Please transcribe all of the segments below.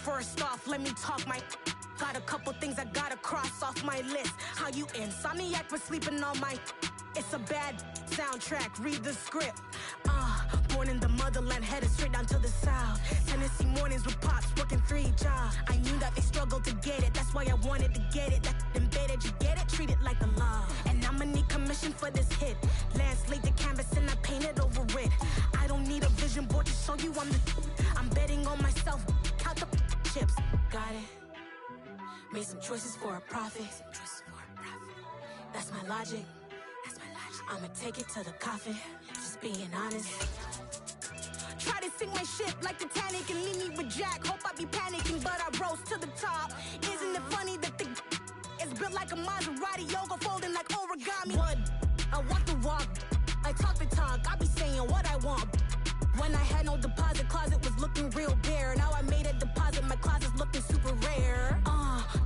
First off, let me talk my... Got a couple things I gotta cross off my list. How you insomniac for sleeping on my... It's a bad soundtrack, read the script. Born in the motherland, headed straight down to the south. Tennessee mornings with pops, working 3 jobs. I knew that they struggled to get it, that's why I wanted to get it. That embedded, you get it, treat it like a love. And I'ma need commission for this hit. Lance laid the canvas and I painted over it. I don't need a vision board to show you I'm betting on myself, count the chips. Got it. Made some choices for a profit. That's my logic. I'ma take it to the coffin, just being honest. Try to sink my ship like Titanic and leave me with Jack. Hope I be panicking, but I rose to the top. Isn't it funny that the is built like a Maserati, yoga folding like origami? What? I walk the walk, I talk the talk, I be saying what I want. When I had no deposit, closet was looking real bare. Now I made a deposit, my closet's looking super rare.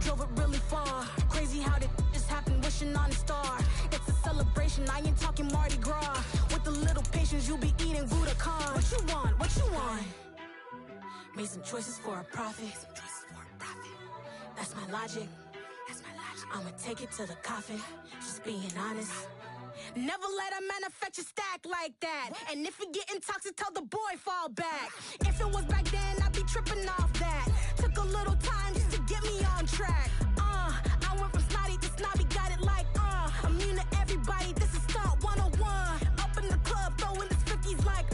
Drove it really far. Crazy how did this happen, wishing on a star. It's a celebration, I ain't talking Mardi Gras. With a little patience, you'll be eating Budokan. What you want? What you want? Made some choices for a profit. That's my logic. I'ma take it to the coffin, just being honest. Never let a manufacture stack like that. And if you getting toxic, tell the boy fall back. If it was back then, I'd be tripping off that. Took a little time just to get me on track. I went from snotty to snobby, got it like, immune to everybody, this is stunt 101. Up in the club, throwing this 50s like,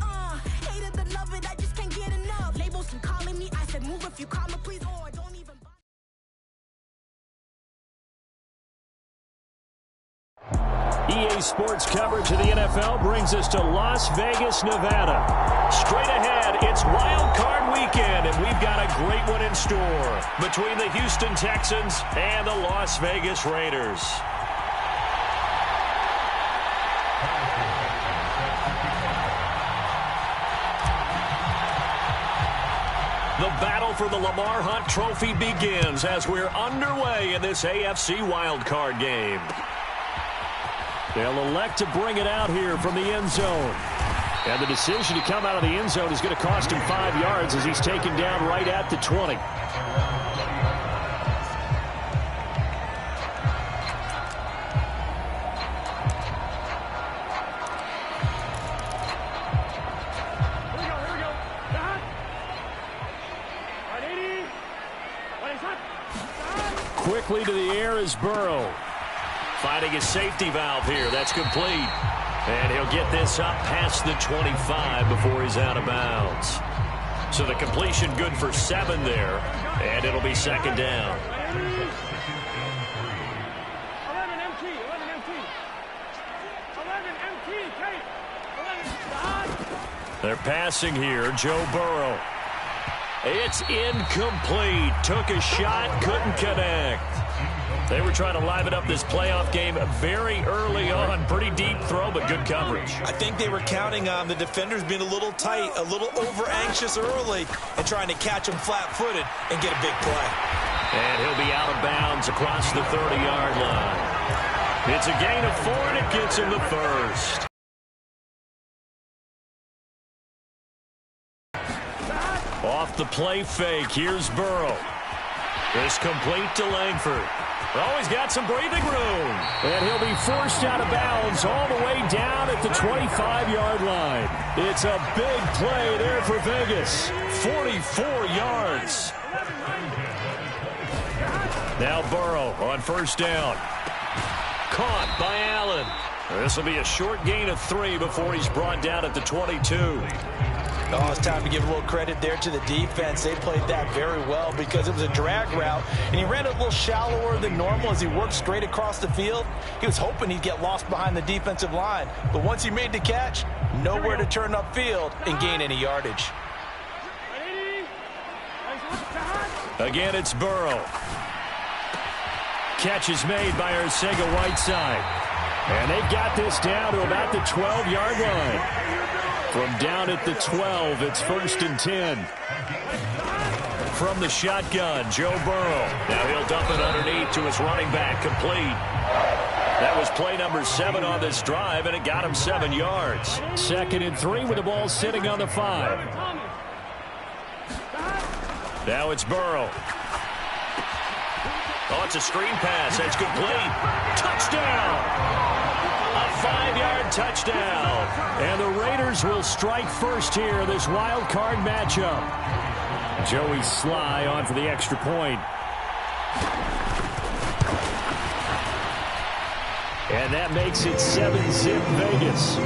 hate it, the love it, I just can't get enough. Labels from calling me, I said move if you call me, please, or don't even bother. EA Sports coverage of the NFL brings us to Las Vegas, Nevada. Straight ahead, it's Wild Card Weekend, and we've got a great one in store between the Houston Texans and the Las Vegas Raiders. The battle for the Lamar Hunt Trophy begins as we're underway in this AFC Wild Card game. They'll elect to bring it out here from the end zone. And the decision to come out of the end zone is going to cost him 5 yards as he's taken down right at the 20. Quickly to the air is Burrow. Finding his safety valve here. That's complete. And he'll get this up past the 25 before he's out of bounds. So the completion good for 7 there. And it'll be second down. 11 MT. 11 MT. 11 MT. Kate. 11. They're passing here. Joe Burrow. It's incomplete. Took a shot. Couldn't connect. They were trying to liven up this playoff game very early on. Pretty deep throw, but good coverage. I think they were counting on the defenders being a little tight, a little over-anxious early, and trying to catch him flat-footed and get a big play. And he'll be out of bounds across the 30-yard line. It's a gain of 4, and it gets him the first. Off the play fake, here's Burrow. This complete to Langford. Oh, he's got some breathing room. And he'll be forced out of bounds all the way down at the 25-yard line. It's a big play there for Vegas. 44 yards. Now Burrow on first down. Caught by Allen. This will be a short gain of 3 before he's brought down at the 22. Oh, it's time to give a little credit there to the defense. They played that very well because it was a drag route, and he ran it a little shallower than normal as he worked straight across the field. He was hoping he'd get lost behind the defensive line, but once he made the catch, nowhere to turn upfield and gain any yardage. Again, it's Burrow. Catch is made by Arcega-Whiteside. And they've got this down to about the 12-yard line. From down at the 12, it's 1st and 10. From the shotgun, Joe Burrow. Now he'll dump it underneath to his running back, complete. That was play number 7 on this drive, and it got him 7 yards. 2nd and 3 with the ball sitting on the 5. Now it's Burrow. Oh, it's a screen pass. That's complete. Touchdown! A 5-yard touchdown. And the Raiders will strike first here, this wild card matchup. Joey Sly on for the extra point. And that makes it 7-zip Vegas.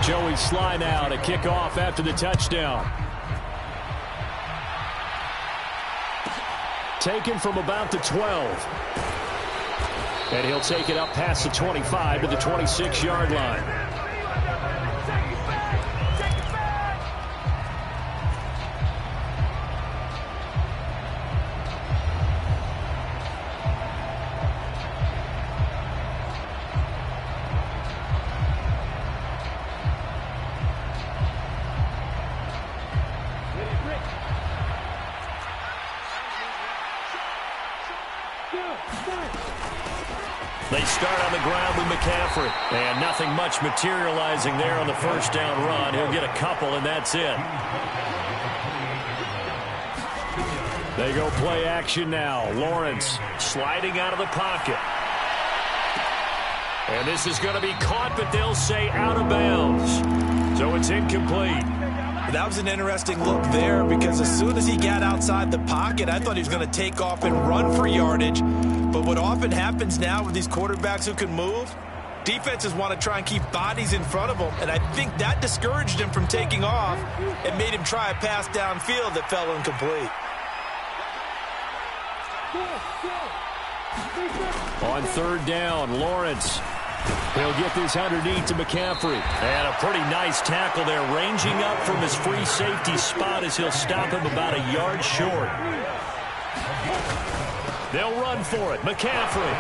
Joey Sly now to kick off after the touchdown. Taken from about the 12. And he'll take it up past the 25 to the 26-yard line. They start on the ground with McCaffrey. And nothing much materializing there on the first down run. He'll get a couple, and that's it. They go play action now. Lawrence sliding out of the pocket. And this is going to be caught, but they'll say out of bounds. So it's incomplete. That was an interesting look there because as soon as he got outside the pocket, I thought he was going to take off and run for yardage. But what often happens now with these quarterbacks who can move, defenses want to try and keep bodies in front of them. And I think that discouraged him from taking off and made him try a pass downfield that fell incomplete. On third down, Lawrence. He'll get this underneath to McCaffrey. And a pretty nice tackle there, ranging up from his free safety spot as he'll stop him about a yard short. They'll run for it. McCaffrey.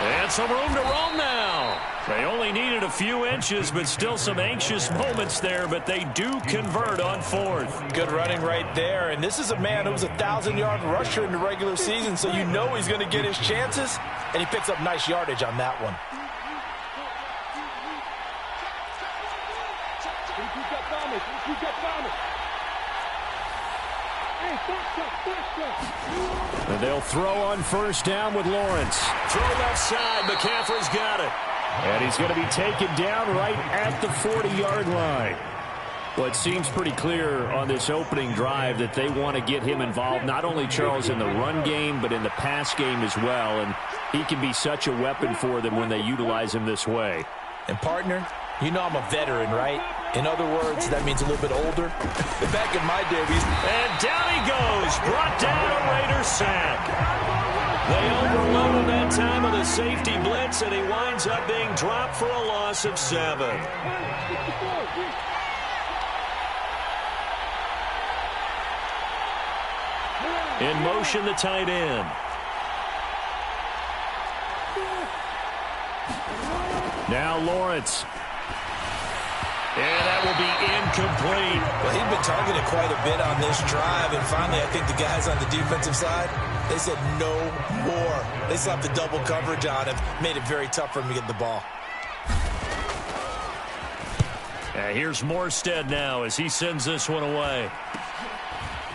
And some room to roam now. They only needed a few inches, but still some anxious moments there, but they do convert on fourth. Good running right there. And this is a man who was a 1,000-yard rusher in the regular season, so you know he's going to get his chances. And he picks up nice yardage on that one. And they'll throw on first down with Lawrence. Throw left side. McCaffrey's got it. And he's going to be taken down right at the 40-yard line. Well, it seems pretty clear on this opening drive that they want to get him involved, not only, Charles, in the run game, but in the pass game as well. And he can be such a weapon for them when they utilize him this way. And, partner, you know I'm a veteran, right? In other words, that means a little bit older. Back in my day, and down he goes. Brought down a Raider sack. They overload him that time with a safety blitz, and he winds up being dropped for a loss of 7. In motion, the tight end. Now Lawrence. And that will be incomplete. Well, he'd been targeted quite a bit on this drive, and finally I think the guys on the defensive side, they said no more. They slapped the double coverage on him, made it very tough for him to get the ball. And here's Morstead now as he sends this one away.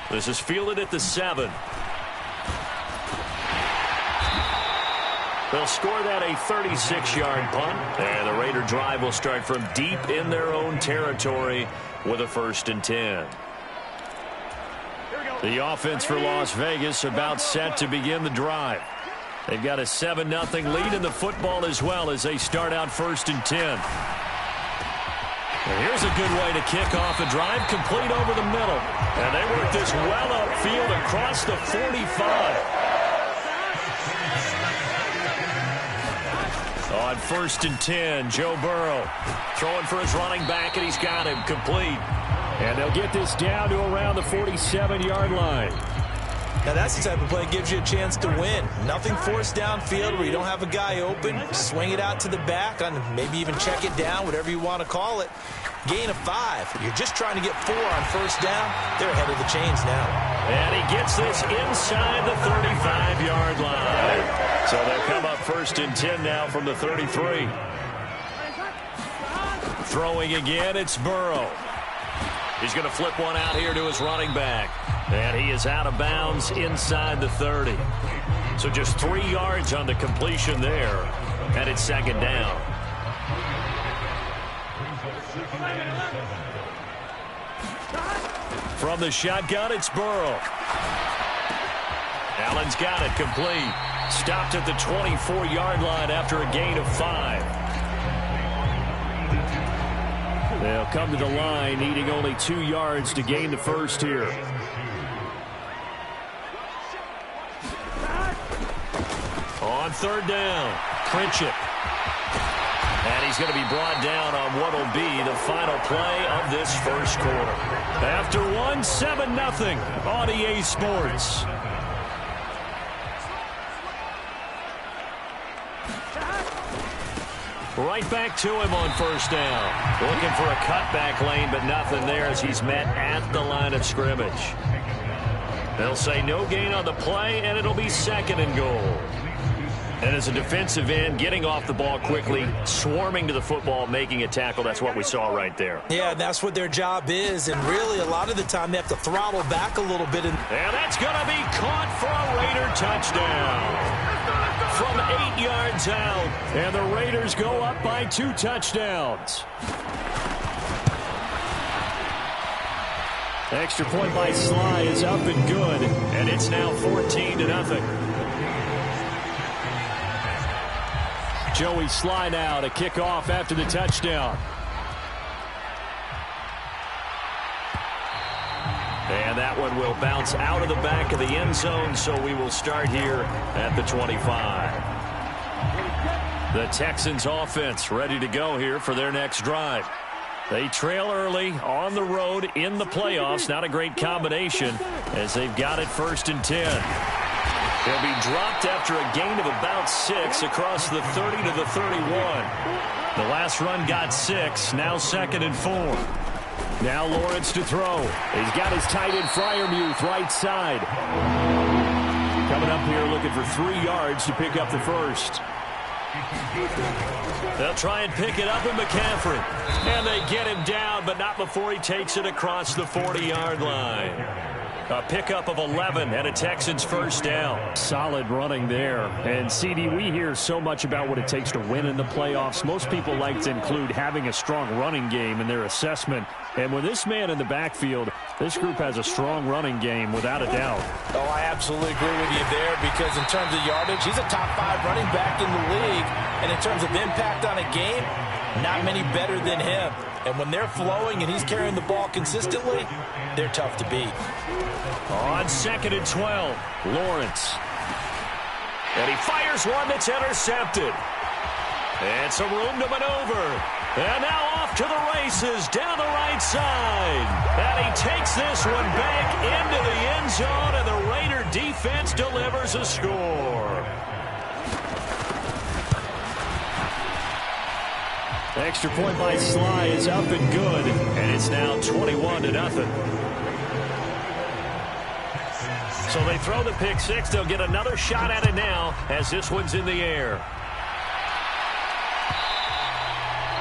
This is fielded at the 7. They'll score that a 36-yard punt, and the Raider drive will start from deep in their own territory with a 1st and 10. The offense for Las Vegas about set to begin the drive. They've got a 7-0 lead in the football as well as they start out 1st and 10. And here's a good way to kick off a drive, complete over the middle. And they work this well upfield across the 45. On 1st and 10, Joe Burrow throwing for his running back, and he's got him complete. And they'll get this down to around the 47-yard line. Now that's the type of play that gives you a chance to win. Nothing forced downfield where you don't have a guy open. Swing it out to the back, on maybe even check it down, whatever you want to call it. Gain of 5. You're just trying to get 4 on 1st down. They're ahead of the chains now. And he gets this inside the 35-yard line. So they'll come up 1st and 10 now from the 33. Throwing again, it's Burrow. He's going to flip one out here to his running back. And he is out of bounds inside the 30. So just 3 yards on the completion there. And it's second down. From the shotgun, it's Burrow. Allen's got it complete. Stopped at the 24-yard line after a gain of 5. They'll come to the line, needing only 2 yards to gain the first here. On third down, Pritchett. And he's going to be brought down on what will be the final play of this first quarter. After 7-0 on EA Sports. Right back to him on first down. Looking for a cutback lane, but nothing there as he's met at the line of scrimmage. They'll say no gain on the play, and it'll be second and goal. And as a defensive end, getting off the ball quickly, swarming to the football, making a tackle, that's what we saw right there. Yeah, that's what their job is, and really a lot of the time they have to throttle back a little bit. And that's going to be caught for a Raider touchdown. From 8 yards out, and the Raiders go up by 2 touchdowns. Extra point by Sly is up and good, and it's now 14-0. Joey Sly now to kick off after the touchdown. And that one will bounce out of the back of the end zone, so we will start here at the 25. The Texans offense ready to go here for their next drive. They trail early on the road in the playoffs. Not a great combination as they've got it 1st and 10. They'll be dropped after a gain of about 6 across the 30 to the 31. The last run got 6, now 2nd and 4. Now Lawrence to throw. He's got his tight end Freiermuth right side. Coming up here looking for 3 yards to pick up the first. They'll try and pick it up in McCaffrey. And they get him down, but not before he takes it across the 40-yard line. A pickup of 11 and a Texans first down. Solid running there. And, CD, we hear so much about what it takes to win in the playoffs. Most people like to include having a strong running game in their assessment. And with this man in the backfield, this group has a strong running game without a doubt. Oh, I absolutely agree with you there because in terms of yardage, he's a top 5 running back in the league. And in terms of impact on a game, not many better than him. And when they're flowing and he's carrying the ball consistently, they're tough to beat. On 2nd and 12, Lawrence. And he fires one that's intercepted. And some room to maneuver. And now off to the races down the right side. And he takes this one back into the end zone, and the Raider defense delivers a score. Extra point by Sly is up and good, and it's now 21-0. So they throw the pick 6. They'll get another shot at it now as this one's in the air.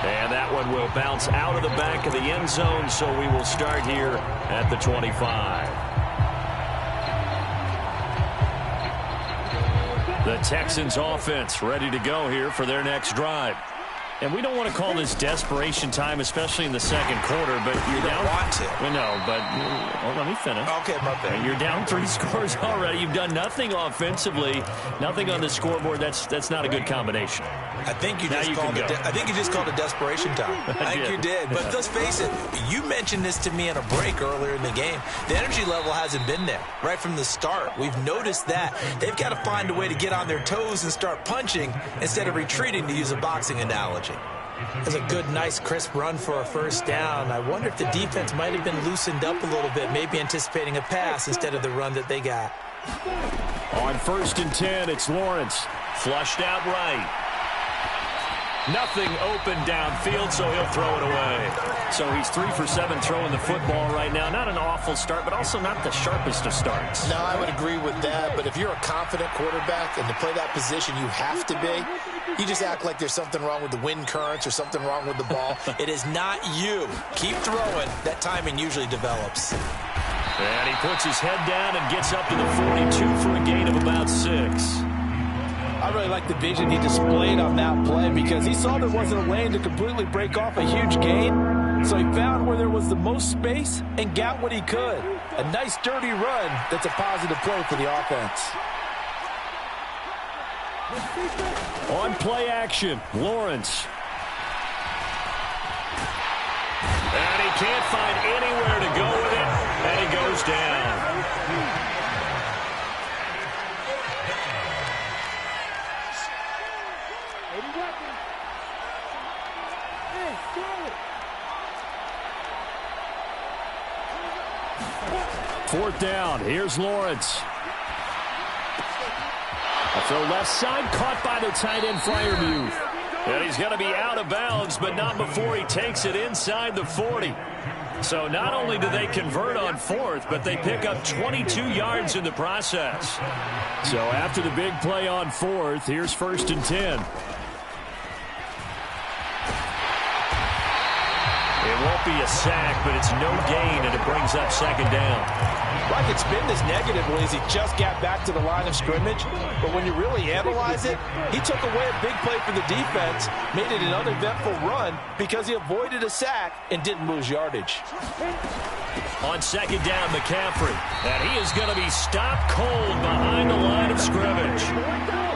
And that one will bounce out of the back of the end zone, so we will start here at the 25. The Texans offense ready to go here for their next drive. And we don't want to call this desperation time, especially in the second quarter, but you're down. Want to. We know, but let me finish. Okay, my bad. You're down 3 scores already. You've done nothing offensively, nothing on the scoreboard. That's not a good combination. I think you just called it desperation time. I think you did. But let's face it, you mentioned this to me in a break earlier in the game. The energy level hasn't been there right from the start. We've noticed that. They've got to find a way to get on their toes and start punching instead of retreating, to use a boxing analogy. That's a good, nice, crisp run for a first down. I wonder if the defense might have been loosened up a little bit, maybe anticipating a pass instead of the run that they got. On 1st and 10, it's Lawrence. Flushed out right. Nothing open downfield, so he'll throw it away. So he's 3 for 7 throwing the football right now. Not an awful start, but also not the sharpest of starts. No, I would agree with that. But if you're a confident quarterback and to play that position you have to be, you just act like there's something wrong with the wind currents or something wrong with the ball. It is not you. Keep throwing. That timing usually develops. And he puts his head down and gets up to the 42 for a gain of about 6. I really like the vision he displayed on that play because he saw there wasn't a lane to completely break off a huge gain. So he found where there was the most space and got what he could. A nice, dirty run that's a positive play for the offense. On play action, Lawrence. And he can't find anywhere to go with it, and he goes down. Fourth down. Here's Lawrence. A throw left side, caught by the tight end Freiermuth. And he's going to be out of bounds, but not before he takes it inside the 40. So not only do they convert on fourth, but they pick up 22 yards in the process. So after the big play on fourth, here's 1st and 10. It won't be a sack, but it's no gain, and it brings up 2nd down. Like it's been this negatively as he just got back to the line of scrimmage. But when you really analyze it, he took away a big play for the defense, made it an uneventful run because he avoided a sack and didn't lose yardage. On 2nd down, McCaffrey. And he is going to be stopped cold behind the line of scrimmage.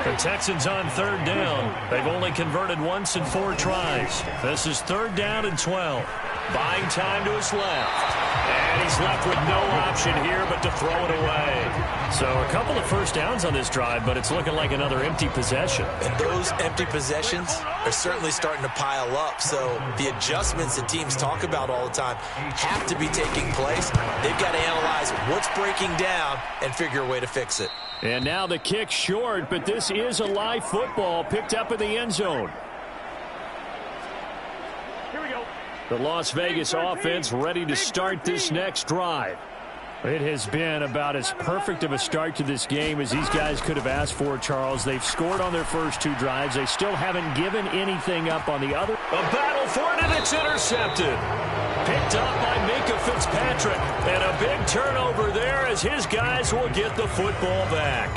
The Texans on 3rd down. They've only converted once in 4 tries. This is 3rd down and 12. Buying time to his left. And he's left with no option here but to throw it away. So a couple of first downs on this drive, but it's looking like another empty possession. And those empty possessions are certainly starting to pile up. So the adjustments that teams talk about all the time have to be taking place. They've got to analyze what's breaking down and figure a way to fix it. And now the kick short, but this is a live football picked up in the end zone. Here we go. The Las Vegas offense ready to start this next drive. It has been about as perfect of a start to this game as these guys could have asked for, Charles. They've scored on their first 2 drives. They still haven't given anything up on the other. A battle for it, and it's intercepted. Picked up by Minka Fitzpatrick. And a big turnover there as his guys will get the football back.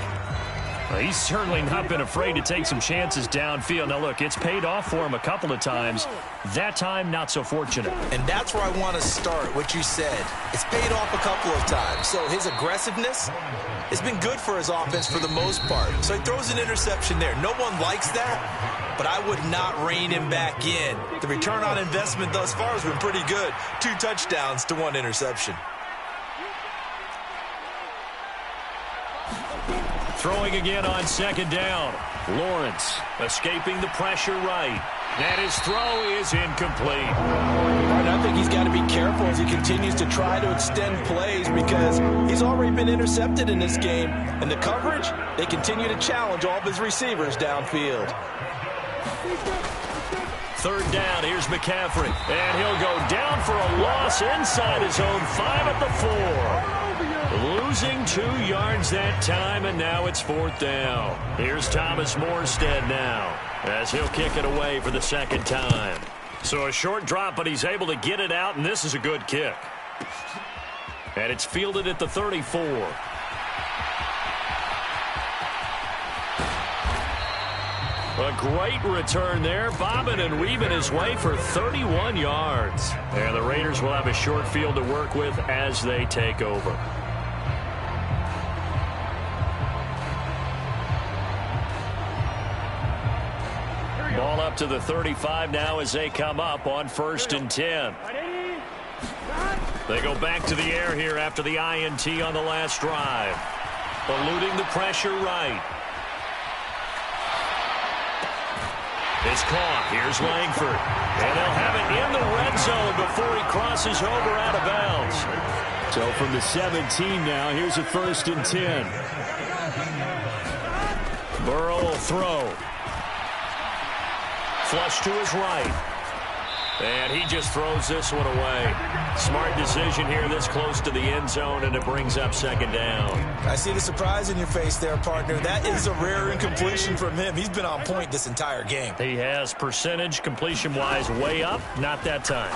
Well, he's certainly not been afraid to take some chances downfield. Now, look, it's paid off for him a couple of times. That time, not so fortunate. And that's where I want to start, what you said. It's paid off a couple of times. So his aggressiveness has been good for his offense for the most part. So he throws an interception there. No one likes that, but I would not rein him back in. The return on investment thus far has been pretty good. 2 touchdowns to 1 interception. Throwing again on 2nd down. Lawrence escaping the pressure right. And his throw is incomplete. And I think he's got to be careful as he continues to try to extend plays because he's already been intercepted in this game. And the coverage, they continue to challenge all of his receivers downfield. 3rd down, here's McCaffrey. And he'll go down for a loss inside his own 5 at the 4. Losing 2 yards that time, and now it's 4th down. Here's Thomas Morstead now as he'll kick it away for the 2nd time. So a short drop, but he's able to get it out, and this is a good kick. And it's fielded at the 34. A great return there, bobbing and weaving his way for 31 yards. And the Raiders will have a short field to work with as they take over. Ball up to the 35 now as they come up on 1st and 10. They go back to the air here after the INT on the last drive. Eluding the pressure right. It's caught. Here's Langford. And they'll have it in the red zone before he crosses over out of bounds. So from the 17 now, here's a 1st and 10. Burrow will throw. Flush to his right. And he just throws this one away. Smart decision here this close to the end zone, and it brings up second down. I see the surprise in your face there, partner. That is a rare incompletion from him. He's been on point this entire game. He has percentage completion-wise way up. Not that time.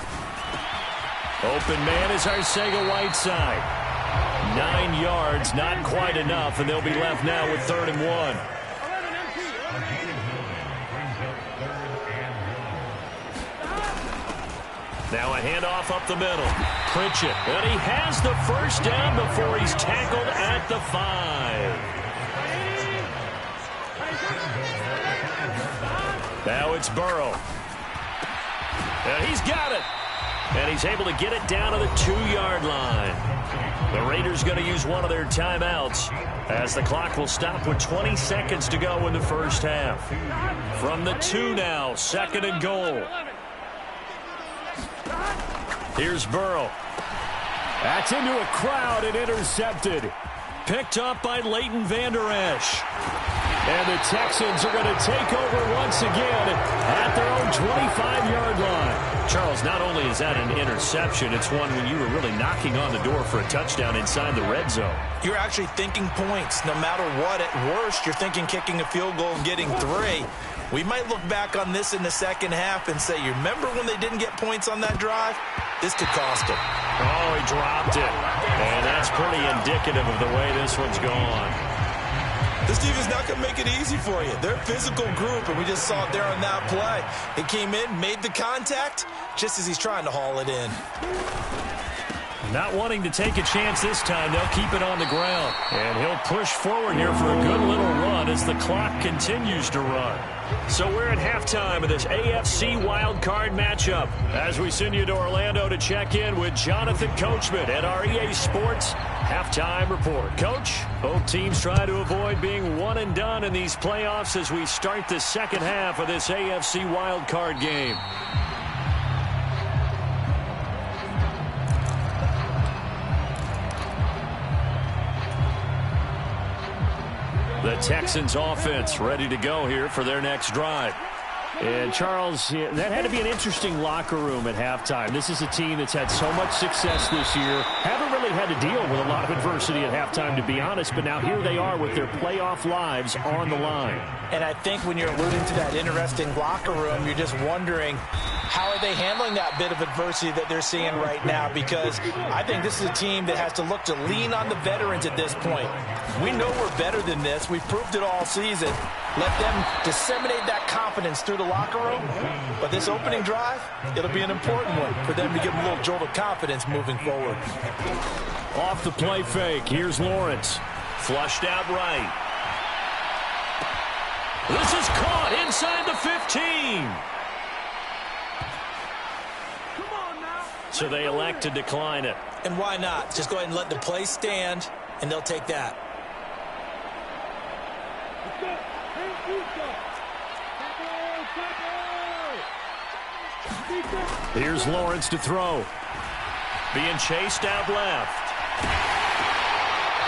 Open man is Arcega-Whiteside. 9 yards, not quite enough, and they'll be left now with 3rd and 1. Now a handoff up the middle. Pritchett, and he has the first down before he's tackled at the 5. Now it's Burrow. And he's got it. And he's able to get it down to the 2-yard line. The Raiders going to use one of their timeouts as the clock will stop with 20 seconds to go in the first half. From the 2 now, 2nd and goal. Here's Burrow. That's into a crowd and intercepted. Picked up by Leighton Vander Esch. And the Texans are going to take over once again at their own 25-yard line. Charles, not only is that an interception, it's one when you were really knocking on the door for a touchdown inside the red zone. You're actually thinking points. No matter what, at worst, you're thinking kicking a field goal and getting 3. We might look back on this in the second half and say, you remember when they didn't get points on that drive? This could cost them. Oh, he dropped it. And that's pretty indicative of the way this one's gone. This defense is not going to make it easy for you. They're a physical group, and we just saw it there on that play. They came in, made the contact, just as he's trying to haul it in. Not wanting to take a chance this time, they'll keep it on the ground. And he'll push forward here for a good little run as the clock continues to run. So we're at halftime of this AFC wildcard matchup as we send you to Orlando to check in with Jonathan Coachman at our EA Sports Halftime Report. Coach, both teams try to avoid being one and done in these playoffs as we start the second half of this AFC wildcard game. The Texans offense ready to go here for their next drive. And, Charles, that had to be an interesting locker room at halftime. This is a team that's had so much success this year. Haven't really had to deal with a lot of adversity at halftime, to be honest. But now here they are with their playoff lives on the line. And I think when you're alluding to that interesting locker room, you're just wondering, how are they handling that bit of adversity that they're seeing right now? Because I think this is a team that has to look to lean on the veterans at this point. We know we're better than this. We've proved it all season. Let them disseminate that confidence through the locker room. But this opening drive, it'll be an important one for them to give them a little jolt of confidence moving forward. Off the play fake, here's Lawrence. Flushed out right. This is caught inside the 15. So they elect to decline it. And why not? Just go ahead and let the play stand, and they'll take that. Here's Lawrence to throw. Being chased out left.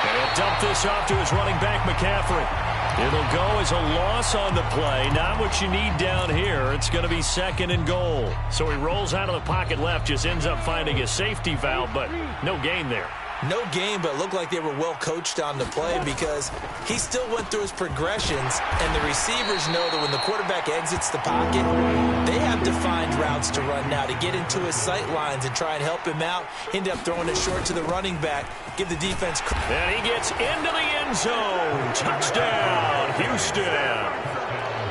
And he'll dump this off to his running back, McCaffrey. It'll go as a loss on the play. Not what you need down here. It's going to be 2nd and goal. So he rolls out of the pocket left, just ends up finding a safety valve, but no gain there. No game, but it looked like they were well coached on the play because he still went through his progressions, and the receivers know that when the quarterback exits the pocket, they have defined routes to run now to get into his sight lines and try and help him out. End up throwing it short to the running back. Give the defense. And he gets into the end zone. Touchdown, Houston.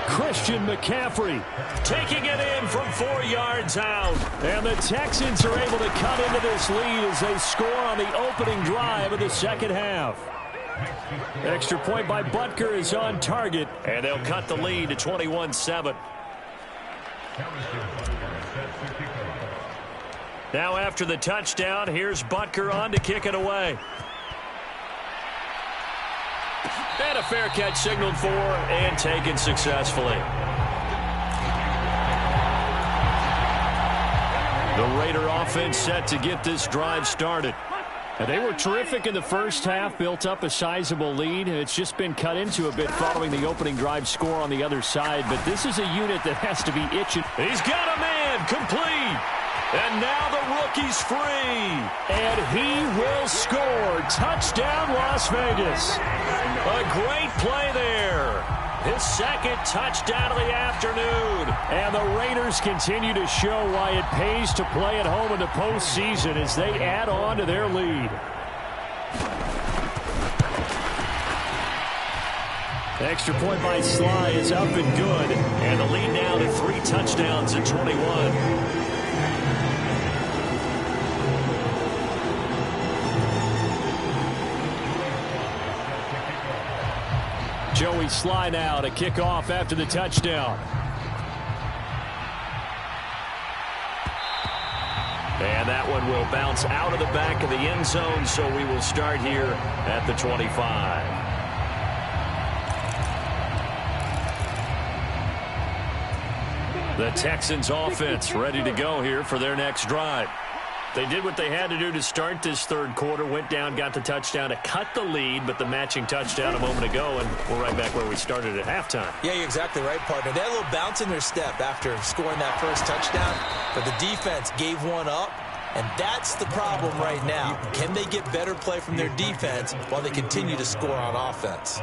Christian McCaffrey taking it in from 4 yards out. And the Texans are able to cut into this lead as they score on the opening drive of the second half. Extra point by Butker is on target, and they'll cut the lead to 21-7. Now after the touchdown, here's Butker on to kick it away. And a fair catch signaled for and taken successfully. The Raider offense set to get this drive started. And they were terrific in the first half, built up a sizable lead. It's just been cut into a bit following the opening drive score on the other side. But this is a unit that has to be itching. He's got a man complete. And now the rookie's free. And he will score. Touchdown, Las Vegas. A great play there. His second touchdown of the afternoon. And the Raiders continue to show why it pays to play at home in the postseason as they add on to their lead. Extra point by Sly is up and good. And the lead now to 3 touchdowns at 21. Joey Sly now to kick off after the touchdown. And that one will bounce out of the back of the end zone, so we will start here at the 25. The Texans offense ready to go here for their next drive. They did what they had to do to start this third quarter, went down, got the touchdown to cut the lead, but the matching touchdown a moment ago, and we're right back where we started at halftime. Yeah, you're exactly right, partner. They had a little bounce in their step after scoring that first touchdown, but the defense gave one up, and that's the problem right now. Can they get better play from their defense while they continue to score on offense?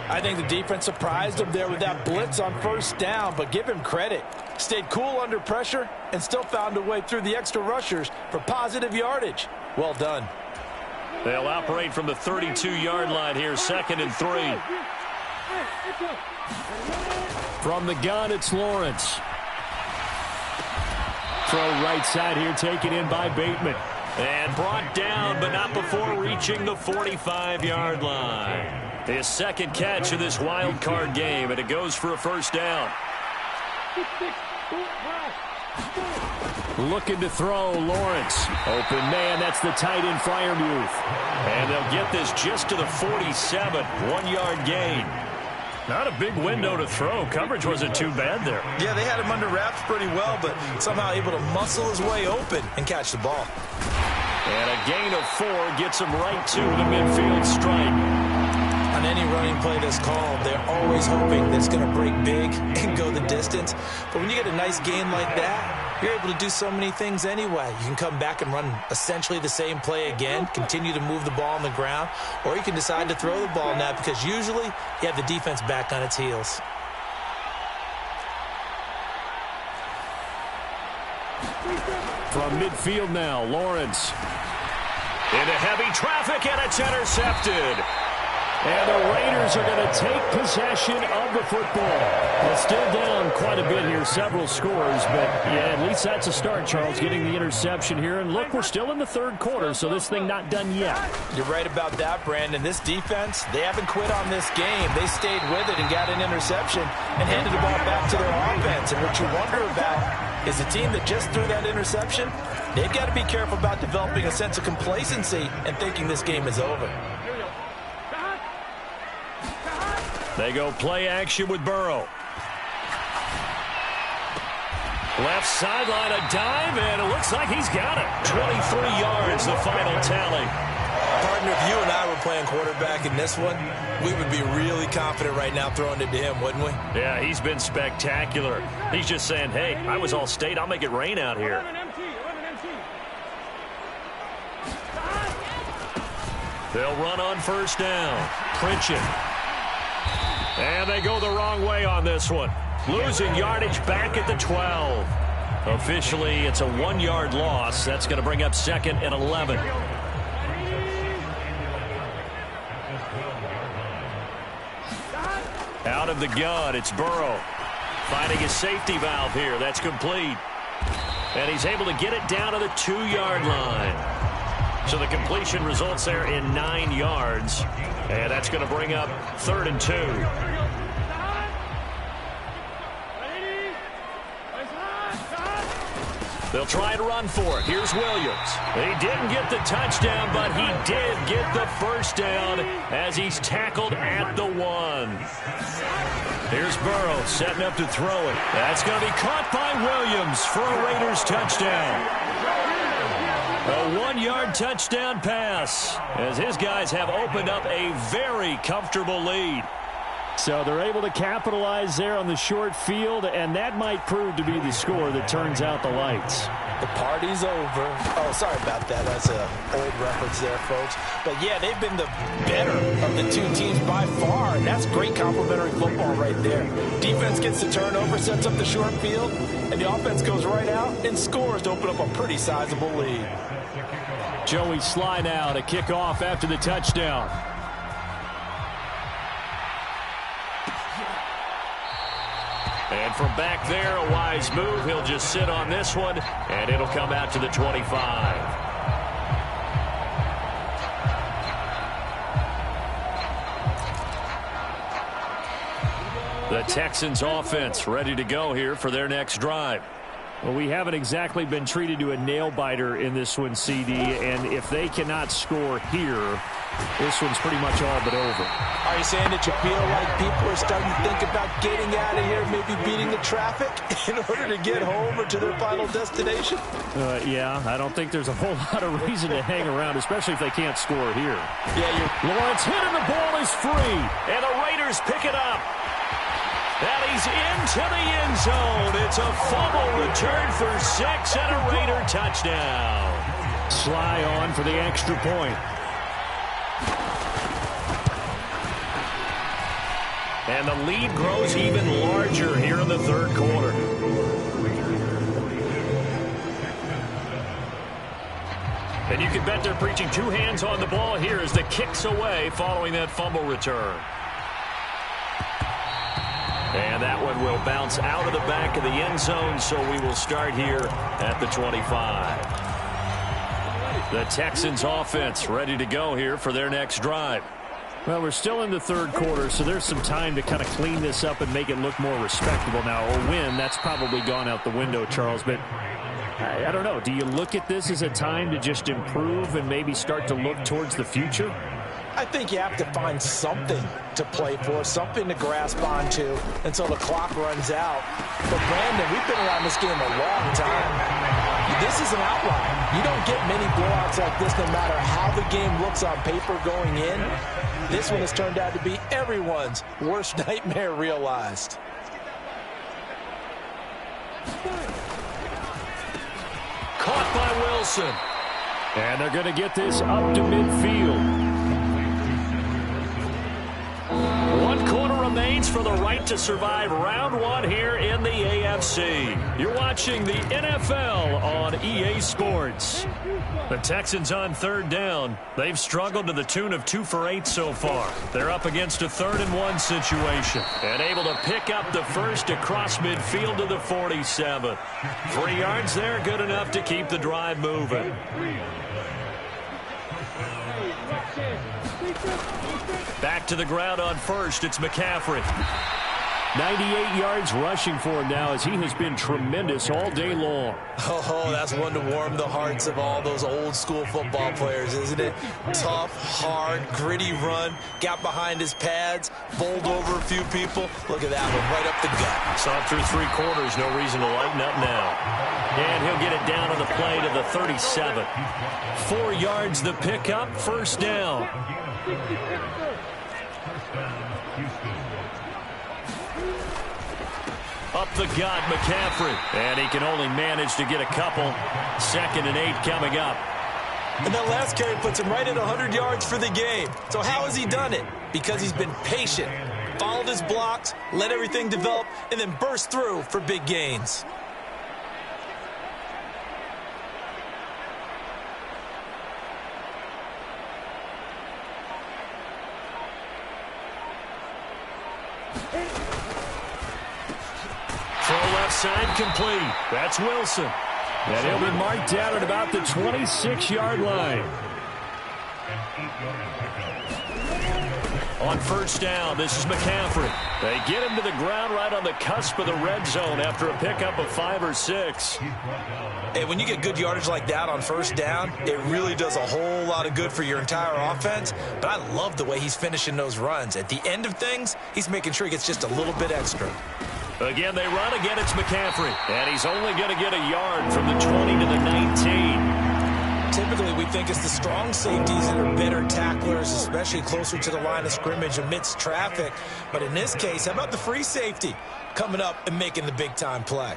I think the defense surprised them there with that blitz on first down, but give him credit. Stayed cool under pressure and still found a way through the extra rushers for positive yardage. Well done. They'll operate from the 32-yard line here, 2nd and 3. From the gun, it's Lawrence. Throw right side here, taken in by Bateman. And brought down, but not before reaching the 45-yard line. His second catch of this wild card game, and it goes for a first down. Looking to throw, Lawrence. Open man, that's the tight end, Freiermuth. And they'll get this just to the 47, 1-yard gain. Not a big window to throw. Coverage wasn't too bad there. Yeah, they had him under wraps pretty well, but somehow able to muscle his way open and catch the ball. And a gain of 4 gets him right to the midfield stripe. On any running play that's called, they're always hoping that it's going to break big and go the distance. But when you get a nice gain like that, you're able to do so many things anyway. You can come back and run essentially the same play again, continue to move the ball on the ground, or you can decide to throw the ball now because usually you have the defense back on its heels. From midfield now, Lawrence. Into heavy traffic, and it's intercepted. And the Raiders are going to take possession of the football. Well, still down quite a bit here, several scores, but yeah, at least that's a start, Charles, getting the interception here. And look, we're still in the third quarter, so this thing not done yet. You're right about that, Brandon. This defense, they haven't quit on this game. They stayed with it and got an interception and handed the ball back to their offense. And what you wonder about is the team that just threw that interception, they've got to be careful about developing a sense of complacency and thinking this game is over. They go play action with Burrow. Left sideline, a dive, and it looks like he's got it. 23 yards, the final tally. Partner, if you and I were playing quarterback in this one, we would be really confident right now throwing it to him, wouldn't we? Yeah, he's been spectacular. He's just saying, hey, I was all state. I'll make it rain out here. They'll run on first down. Pritchett. And they go the wrong way on this one. Losing yardage back at the 12. Officially, it's a 1-yard loss. That's going to bring up 2nd and 11. Out of the gun, it's Burrow. Finding his safety valve here. That's complete. And he's able to get it down to the 2-yard line. So the completion results there in 9 yards. And that's going to bring up 3rd and 2. They'll try and run for it. Here's Williams. He didn't get the touchdown, but he did get the first down as he's tackled at the 1. Here's Burrow setting up to throw it. That's going to be caught by Williams for a Raiders touchdown. A 1-yard touchdown pass as his guys have opened up a very comfortable lead. So they're able to capitalize there on the short field, and that might prove to be the score that turns out the lights. The party's over. Oh, sorry about that. That's an old reference there, folks. But, yeah, they've been the better of the two teams by far, and that's great complimentary football right there. Defense gets the turnover, sets up the short field, and the offense goes right out and scores to open up a pretty sizable lead. Joey Sly now to kick off after the touchdown. And from back there, a wise move. He'll just sit on this one, and it'll come out to the 25. The Texans offense ready to go here for their next drive. Well, we haven't exactly been treated to a nail-biter in this one, CD, and if they cannot score here, this one's pretty much all but over. Are you saying that you feel like people are starting to think about getting out of here, maybe beating the traffic in order to get home or to their final destination? Yeah, I don't think there's a whole lot of reason to hang around, especially if they can't score here. Yeah, Lawrence hit and the ball is free, and the Raiders pick it up. And he's into the end zone. It's a fumble return for 6 and a Raider touchdown. Sly on for the extra point. And the lead grows even larger here in the third quarter. And you can bet they're preaching two hands on the ball here as the kick's away following that fumble return. And that one will bounce out of the back of the end zone, so we will start here at the 25. The Texans offense ready to go here for their next drive. Well, we're still in the third quarter, so there's some time to kind of clean this up and make it look more respectable now. A win, that's probably gone out the window, Charles, but I don't know. Do you look at this as a time to just improve and maybe start to look towards the future? I think you have to find something to play for, something to grasp onto until the clock runs out. But, Brandon, we've been around this game a long time. This is an outlier. You don't get many blowouts like this no matter how the game looks on paper going in. This one has turned out to be everyone's worst nightmare realized. Caught by Wilson. And they're going to get this up to midfield. 1 quarter remains for the right to survive round 1 here in the AFC. You're watching the NFL on EA Sports. The Texans on third down. They've struggled to the tune of 2 for 8 so far. They're up against a 3rd and 1 situation. And able to pick up the first across midfield to the 47. 3 yards there, good enough to keep the drive moving. Back to the ground on first. It's McCaffrey. 98 yards rushing for him now as he has been tremendous all day long. Oh, that's one to warm the hearts of all those old school football players, isn't it? Tough, hard, gritty run. Got behind his pads, bowled over a few people. Look at that one, right up the gut. Saw through 3 quarters, no reason to lighten up now. And he'll get it down on the play to the 37. 4 yards the pickup, first down. Up the gut, McCaffrey. And he can only manage to get a couple. 2nd and 8 coming up. And that last carry puts him right at 100 yards for the game. So how has he done it? Because he's been patient, followed his blocks, let everything develop, and then burst through for big gains. Throw left side complete. That's Wilson. And he'll be marked down at about the 26-yard line. On first down, this is McCaffrey. They get him to the ground right on the cusp of the red zone after a pickup of 5 or 6. Hey, when you get good yardage like that on first down, it really does a whole lot of good for your entire offense. But I love the way he's finishing those runs. At the end of things, he's making sure he gets just a little bit extra. Again, they run. Again, it's McCaffrey. And he's only going to get a yard from the 20 to the 19. typically we think it's the strong safeties that are better tacklers, especially closer to the line of scrimmage amidst traffic. But in this case, how about the free safety coming up and making the big-time play?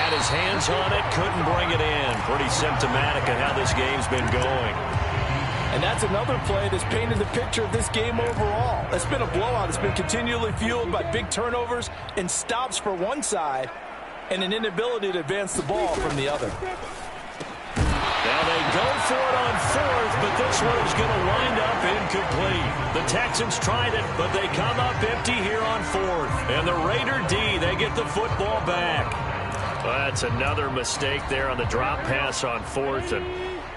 Had his hands on it, couldn't bring it in. Pretty symptomatic of how this game's been going. And that's another play that's painted the picture of this game overall. It's been a blowout. It's been continually fueled by big turnovers and stops for one side and an inability to advance the ball from the other. Now they go for it on fourth, but this one is going to wind up incomplete. The Texans tried it, but they come up empty here on fourth. And the Raider D, they get the football back. Well, that's another mistake there on the drop pass on fourth, and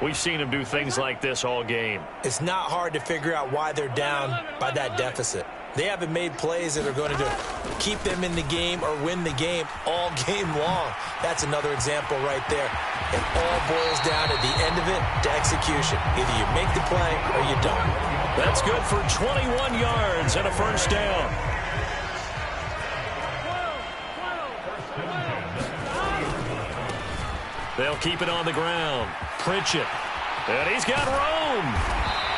we've seen him do things like this all game. It's not hard to figure out why they're down by that deficit. They haven't made plays that are going to keep them in the game or win the game all game long. That's another example right there. It all boils down at the end of it to execution. Either you make the play or you don't. That's good for 21 yards and a first down. They'll keep it on the ground. Pritchett. And he's got room.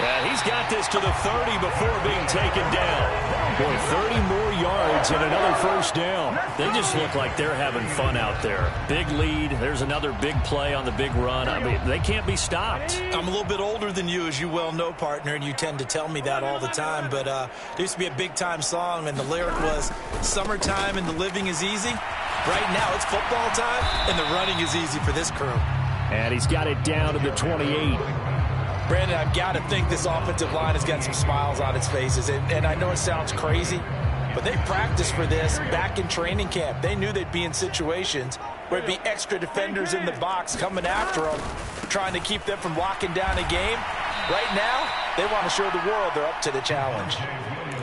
And he's got this to the 30 before being taken down. Boy, 30 more yards and another first down. They just look like they're having fun out there. Big lead. There's another big play on the big run. I mean, they can't be stopped. I'm a little bit older than you, as you well know, partner, and you tend to tell me that all the time. But there used to be a big-time song, and the lyric was, "Summertime and the living is easy." Right now, it's football time, and the running is easy for this crew. And he's got it down to the 28. Brandon, I've got to think this offensive line has got some smiles on its faces. And I know it sounds crazy, but they practiced for this back in training camp. They knew they'd be in situations where it'd be extra defenders in the box coming after them, trying to keep them from locking down a game. Right now, they want to show the world they're up to the challenge.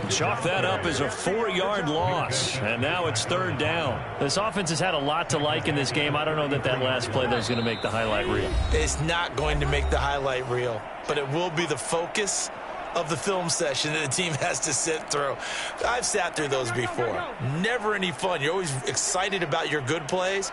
Chalk that up as a 4-yard loss, and now it's third down. This offense has had a lot to like in this game. I don't know that last play is going to make the highlight reel. It's not going to make the highlight reel, but it will be the focus of the film session that the team has to sit through. I've sat through those before. Never any fun. You're always excited about your good plays,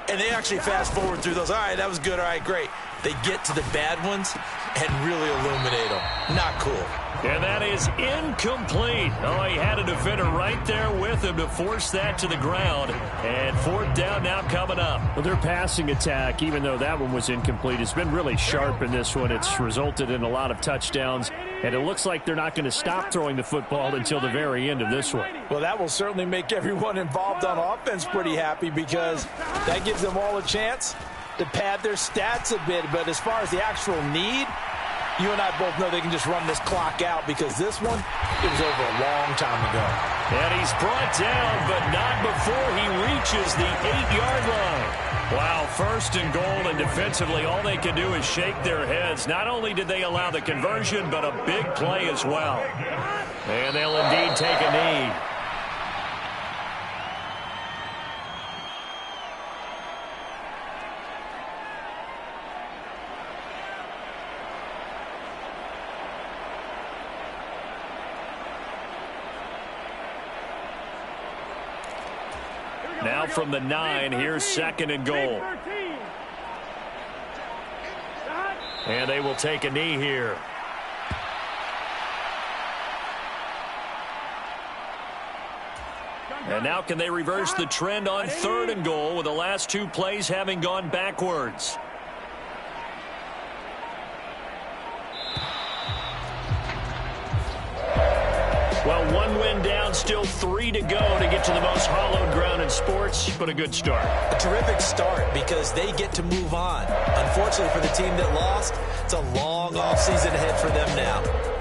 and they actually fast forward through those. All right, that was good. All right, great. They get to the bad ones and really illuminate them. Not cool. And that is incomplete. Oh, he had a defender right there with him to force that to the ground. And fourth down now coming up. Well, their passing attack, even though that one was incomplete, has been really sharp in this one. It's resulted in a lot of touchdowns. And it looks like they're not going to stop throwing the football until the very end of this one. Well, that will certainly make everyone involved on offense pretty happy, because that gives them all a chance to pad their stats a bit. But as far as the actual need, you and I both know they can just run this clock out, because this one, it was over a long time ago. And he's brought down, but not before he reaches the 8-yard line. Wow, first and goal, and defensively all they can do is shake their heads. Not only did they allow the conversion, but a big play as well. And they'll indeed take a knee. Now from the 9, here's second and goal. And they will take a knee here. And now can they reverse the trend on third and goal, with the last 2 plays having gone backwards? Well, 1 win down, still 3 to go to get to the most hallowed ground in sports, but a good start. A terrific start, because they get to move on. Unfortunately for the team that lost, it's a long offseason ahead for them now.